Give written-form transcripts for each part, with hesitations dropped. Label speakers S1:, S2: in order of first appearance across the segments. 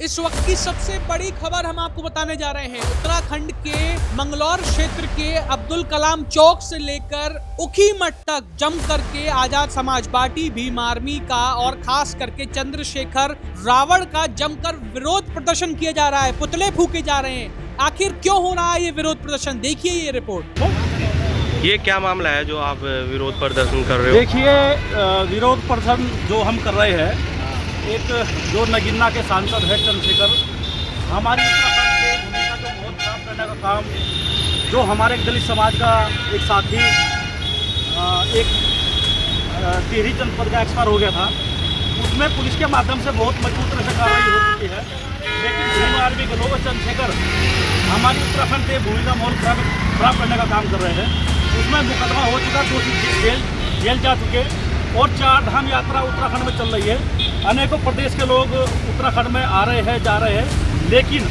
S1: इस वक्त की सबसे बड़ी खबर हम आपको बताने जा रहे हैं। उत्तराखंड के मंगलौर क्षेत्र के अब्दुल कलाम चौक से लेकर उखीमठ तक जम करके आजाद समाज पार्टी, भीम आर्मी का और खास करके चंद्रशेखर रावण का जमकर विरोध प्रदर्शन किया जा रहा है, पुतले फूके जा रहे हैं। आखिर क्यों हो रहा है ये विरोध प्रदर्शन, देखिए ये रिपोर्ट।
S2: ये क्या मामला है जो आप विरोध प्रदर्शन कर रहे हो?
S3: देखिए, विरोध प्रदर्शन जो हम कर रहे हैं, एक जो नगीना के सांसद है चंद्रशेखर, हमारी उत्तराखंड के भूमिका को बहुत खराब करने का काम, जो हमारे दलित समाज का एक साथी एक टिहरी जनपद का एक्सपायर हो गया था, उसमें पुलिस के माध्यम से बहुत मजबूत तरह से कार्रवाई हो चुकी है। लेकिन भीम आर्मी के लोग चंद्रशेखर हमारी उत्तराखंड के भूमि का माहौल खराब करने का काम कर रहे हैं। उसमें मुकदमा हो चुका, दोषी जेल जा चुके और 4 धाम यात्रा उत्तराखंड में चल रही है। अनेकों प्रदेश के लोग उत्तराखंड में आ रहे हैं, जा रहे हैं, लेकिन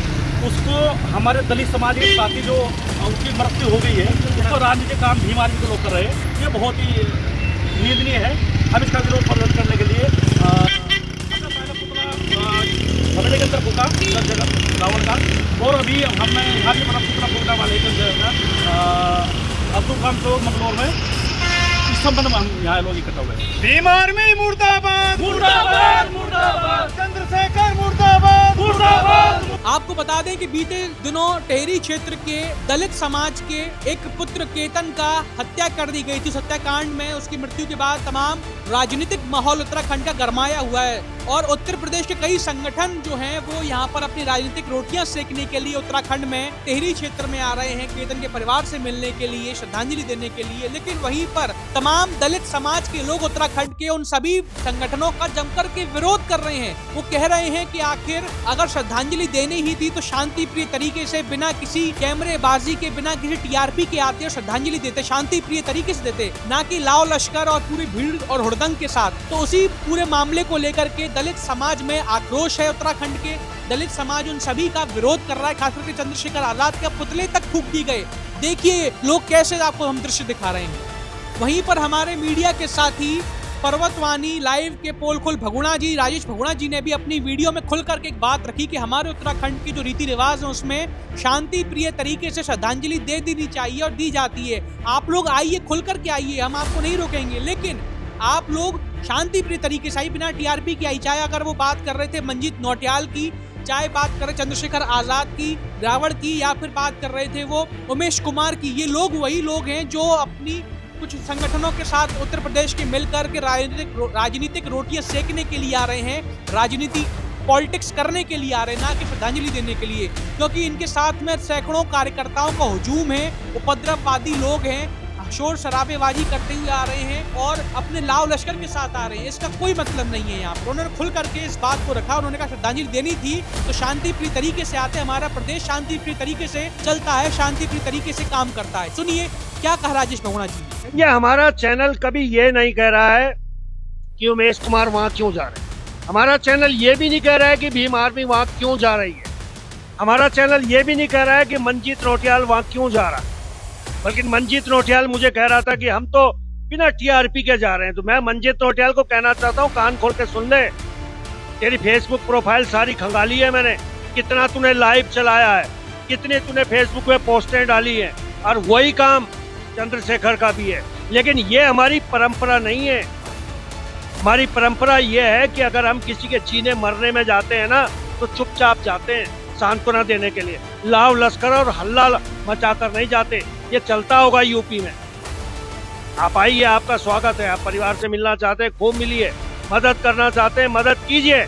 S3: उसको हमारे दलित समाज के साथी जो उनकी मृत्यु हो गई है, उसको राजनीतिक काम भीम आर्मी के लोग कर रहे हैं। ये बहुत ही निंदनीय है। हम इसका विरोध प्रदर्शन करने के लिए हमने के अंदर फूका रावण का, और अभी हमने यहाँ की तरफ पुतला फूकने वाले अब्दुल कलाम चौक मंगलौर में इस संबंध में हम यहाँ लोग इकट्ठा हुए।
S4: भीम आर्मी मुर्दाबाद,
S3: मुर्दाबाद, मुर्दाबाद,
S4: चंद्रशेखर मुर्दाबाद, मुर्दाबाद।
S1: आपको बता दें कि बीते दिनों टेहरी क्षेत्र के दलित समाज के एक पुत्र केतन का हत्या कर दी गई थी। उस हत्याकांड में उसकी मृत्यु के बाद तमाम राजनीतिक माहौल उत्तराखंड का गरमाया हुआ है और उत्तर प्रदेश के कई संगठन जो हैं वो यहाँ पर अपनी राजनीतिक रोटियां सेकने के लिए उत्तराखंड में टेहरी क्षेत्र में आ रहे हैं, केतन के परिवार से मिलने के लिए, श्रद्धांजलि देने के लिए। लेकिन वहीं पर तमाम दलित समाज के लोग उत्तराखंड के उन सभी संगठनों का जमकर के विरोध कर रहे हैं। वो कह रहे हैं कि आखिर अगर श्रद्धांजलि देनी ही थी तो शांति प्रिय तरीके से, बिना किसी कैमरेबाजी के, बिना किसी टीआरपी के आते और श्रद्धांजलि देते, शांति प्रिय तरीके से देते, ना कि लाव लश्कर और पूरी भीड़ और हुड़दंग के साथ। तो उसी पूरे मामले को लेकर के दलित समाज में आक्रोश है। उत्तराखंड के दलित समाज उन सभी का विरोध कर रहा है। खासकर के चंद्रशेखर आजाद के पुतले तक फूक दिए गए। देखिए लोग कैसे, आपको हम दृश्य दिखा रहे हैं। वहीं पर हमारे मीडिया के साथी पर्वतवाणी लाइव के पोलखुल भगुणा जी, राजेश भगुणा जी ने भी अपनी वीडियो में खुल करके एक बात रखी कि हमारे उत्तराखंड की जो रीति रिवाज है उसमें शांति प्रिय तरीके से श्रद्धांजलि दे देनी चाहिए और दी जाती है। आप लोग आइए, खुल करके आइए, हम आपको नहीं रोकेंगे, लेकिन आप लोग शांति प्रिय तरीके से आई, बिना टीआरपी की आई। चाहे अगर वो बात कर रहे थे मंजीत नौटियाल की, चाहे बात कर रहे चंद्रशेखर आजाद की, रावण की, या फिर बात कर रहे थे वो उमेश कुमार की, ये लोग वही लोग हैं जो अपनी कुछ संगठनों के साथ उत्तर प्रदेश के मिलकर के राजनीतिक रोटियां सेकने के लिए आ रहे हैं, राजनीति पॉलिटिक्स करने के लिए आ रहे हैं, ना कि श्रद्धांजलि देने के लिए। क्योंकि इनके साथ में सैकड़ों कार्यकर्ताओं का हुजूम है, उपद्रववादी लोग हैं, शोर शराबेबाजी करते हुए आ रहे हैं और अपने लाव लश्कर के साथ आ रहे हैं। इसका कोई मतलब नहीं है। यहाँ पर उन्होंने खुल करके इस बात को रखा। उन्होंने कहा श्रद्धांजलि देनी थी तो शांति प्रिय तरीके से आते, हमारा प्रदेश शांति प्रिय तरीके से चलता है, शांति प्रिय तरीके से काम करता है। सुनिए क्या कहा राजेश भगुणा जी।
S5: ये हमारा चैनल कभी ये नहीं कह रहा है कि उमेश कुमार वहाँ क्यों जा रहे हैं। हमारा चैनल ये भी नहीं कह रहा है कि भीम आर्मी वहाँ क्यों जा रही है। हमारा चैनल ये भी नहीं कह रहा है कि मंजीत नौटियाल वहाँ क्यों जा रहा है। बल्कि मंजीत नौटियाल मुझे कह रहा था कि हम तो बिना टीआरपी के जा रहे हैं। तो मैं मंजीत नौटियाल को कहना चाहता हूँ, कान खोल के सुन ले। तेरी फेसबुक प्रोफाइल सारी खंगाली है मैंने, कितना तूने लाइव चलाया है, कितने तूने फेसबुक पे पोस्टें डाली है, और वही काम चंद्रशेखर का भी है। लेकिन ये हमारी परंपरा नहीं है। हमारी परंपरा ये है कि अगर हम किसी के जीने मरने में जाते हैं ना तो चुपचाप जाते हैं, सांत्वना देने के लिए, लाव लश्कर और हल्ला मचाकर नहीं जाते। ये चलता होगा यूपी में। आप आइए, आपका स्वागत है। आप परिवार से मिलना चाहते हैं, खूब मिलिए, मदद करना चाहते हैं, मदद कीजिए,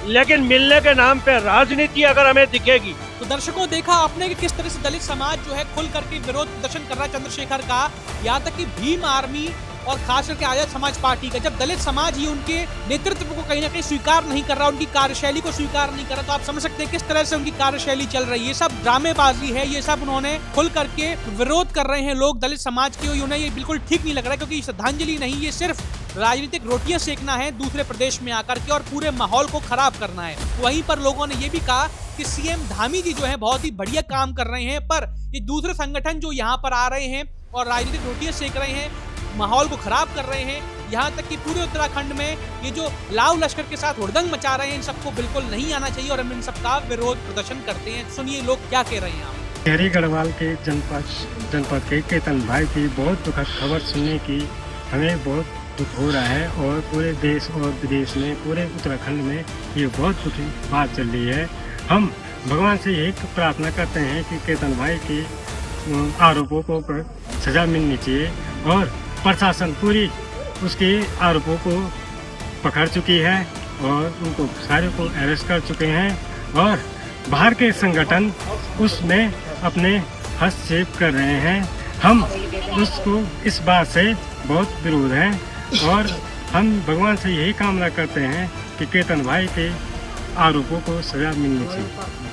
S5: लेकिन मिलने के नाम पे राजनीति अगर हमें दिखेगी।
S1: तो दर्शकों, देखा आपने कि किस तरह से दलित समाज जो है खुल करके विरोध प्रदर्शन कर रहा है चंद्रशेखर का, यहाँ तक कि भीम आर्मी और खास करके आजाद समाज पार्टी का। जब दलित समाज ही उनके नेतृत्व को कहीं ना कहीं स्वीकार नहीं कर रहा, उनकी कार्यशैली को स्वीकार नहीं कर रहा, तो आप समझ सकते हैं किस तरह से उनकी कार्यशैली चल रही है। ये सब ड्रामेबाजी है, ये सब उन्होंने खुल करके विरोध कर रहे हैं लोग दलित समाज के। उन्हें ये बिल्कुल ठीक नहीं लग रहा है, क्योंकि श्रद्धांजलि नहीं, ये सिर्फ राजनीतिक रोटियां सेकना है दूसरे प्रदेश में आकर के और पूरे माहौल को खराब करना है। वहीं पर लोगों ने ये भी कहा कि सीएम धामी जी जो है बहुत ही बढ़िया काम कर रहे हैं, पर ये दूसरे संगठन जो यहाँ पर आ रहे हैं और राजनीतिक रोटियां सेक रहे हैं, माहौल को खराब कर रहे हैं, यहाँ तक कि पूरे उत्तराखंड में ये जो लाव लश्कर के साथ हुड़दंग मचा रहे हैं, इन सबको बिल्कुल नहीं आना चाहिए और हम इन सबका विरोध प्रदर्शन करते हैं। सुनिए लोग क्या कह रहे हैं। आप
S6: टिहरी गढ़वाल के जनपद के केतन भाई की बहुत दुखद खबर सुनने की हमें बहुत दुख हो रहा है और पूरे देश और विदेश में, पूरे उत्तराखंड में ये बहुत दुखी बात चल रही है। हम भगवान से यही प्रार्थना करते हैं कि केतन भाई के आरोपों को पर सजा मिलनी चाहिए और प्रशासन पूरी उसके आरोपों को पकड़ चुकी है और उनको सारे को अरेस्ट कर चुके हैं और बाहर के संगठन उसमें अपने हस्तक्षेप कर रहे हैं। हम उसको इस बात से बहुत विरोध है और हम भगवान से यही कामना करते हैं कि केतन भाई के आरोपों को सजा मिलनी चाहिए।